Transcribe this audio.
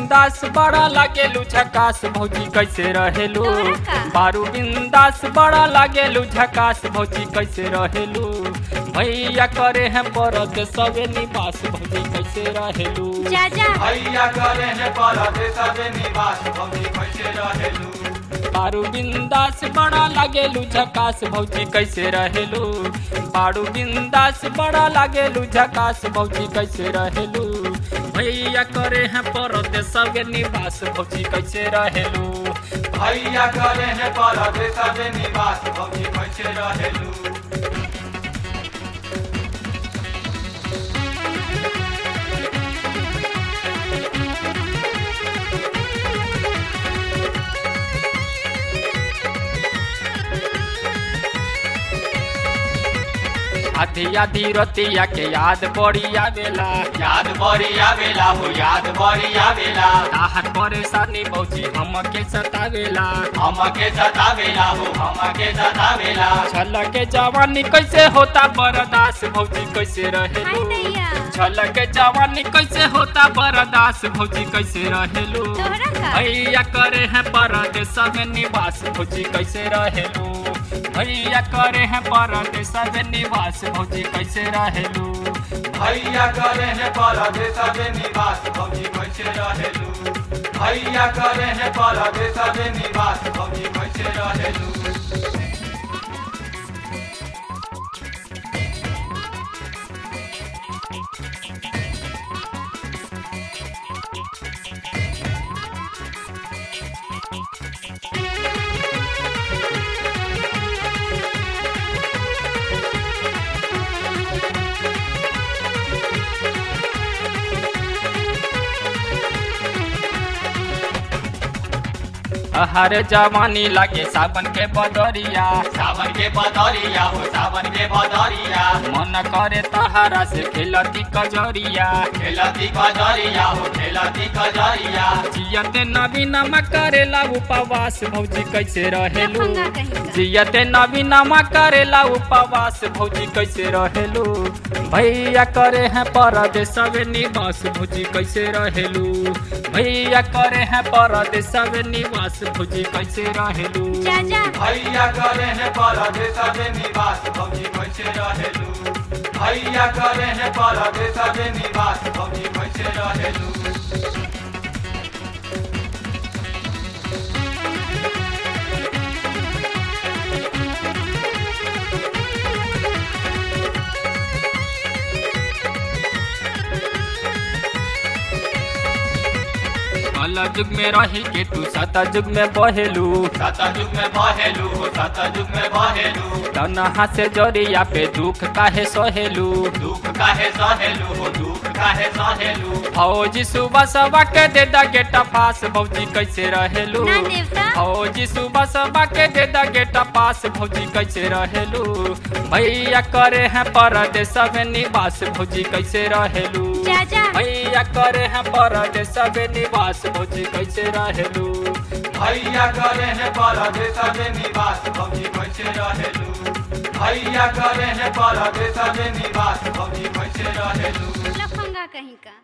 बिंदास बड़ा लागेलू झकास भौजी कैसे रहेलू। तोहरा का? बारू बिंदास बड़ा लागेलू झकास भौजी कैसे रहेलू। भैया करे हैं परद सबे निवास भौजी कैसे रहेलू। जा जा भैया करे हैं परदेश सबे निवास भौजी कैसे रहेलू। बारू बिंदास बड़ा लागेलू झकास भौजी कैसे रहेलू। बारू बिंदास बड़ा लागेलू झकास भौजी कैसे रहेलू। भैया करे हैं परद सबे निवास भौजी कैसे रहेलू। भैया करे हैं परदेश सबे निवास भौजी कैसे रहेलू। आधी आधी रतिया के याद बड़ी आवेला। याद बड़ी आवेला हो याद बड़ी आवेला। आहर परेशानी भौजी हमके सतावेला। हमके सतावेला हो हमके सतावेला। छल के जवानी कैसे होता बर्दाश्त भौजी कैसे हाय रहेलू। दैया छल के जवानी कैसे होता बर्दाश्त भौजी कैसे रहेलू। तोहरा का? भैया करे हैं परदेश में निवास भौजी कैसे रहेलू। भैया करे हैं परदेश में निवास भौजी कैसे रहेलू। भैया करे हैं परदेश सबे निवास भौजी कैसे रहेलू। भैया करे हैं परदेश सबे निवास भौजी कैसे रहेलू। हर जवानी लागे सावन के बदरिया। सावन के बदरिया हो सावन के बदरिया। मन करे तहारा से खेलती कजरिया। खेलती कजरिया हो खेलती कजरिया। जियते नवीनमा करेला उपवास भौजी कैसे रहेलू। लफंगा कहीं का। जियते नवीनमा करेला उपवास भौजी कैसे रहेलू। भैया करे हैं परदेश में निवास भौजी कैसे रहेलू। भैया करे हैं परदेश में निवास भौजी कैसे रहेलू। जा जा भैया करे हैं परदेश सबे निवास भौजी कैसे रहेलू। भैया करे हैं परदेश सबे निवास भौजी कैसे रहेलू। कल जुग में रही के तू सता जुग में बहेलू। सतयुग में बहेलू हो सतयुग में बहेलू। तनहा से जरिया पे दुख काहे सहेलू। दुख काहे सहेलू हो दुख काहे सहेलू। फौजी सुबह सबा के दे दा गेटा पास भौजी कैसे रहेलू। ना देवता फौजी सुबह सबा के दे दा गेटा पास भौजी कैसे रहेलू। भैया करे हैं परदेश में निवास भौजी कैसे रहेलू। जा जा भैया करे हैं परदेश में निवास भौजी कैसे रहेलू। भैया करे हैं परदेश सबे निवास भौजी कैसे रहेलू। भैया करे हैं परदेश सबे निवास भौजी कैसे रहेलू। लफंगा कहीं का।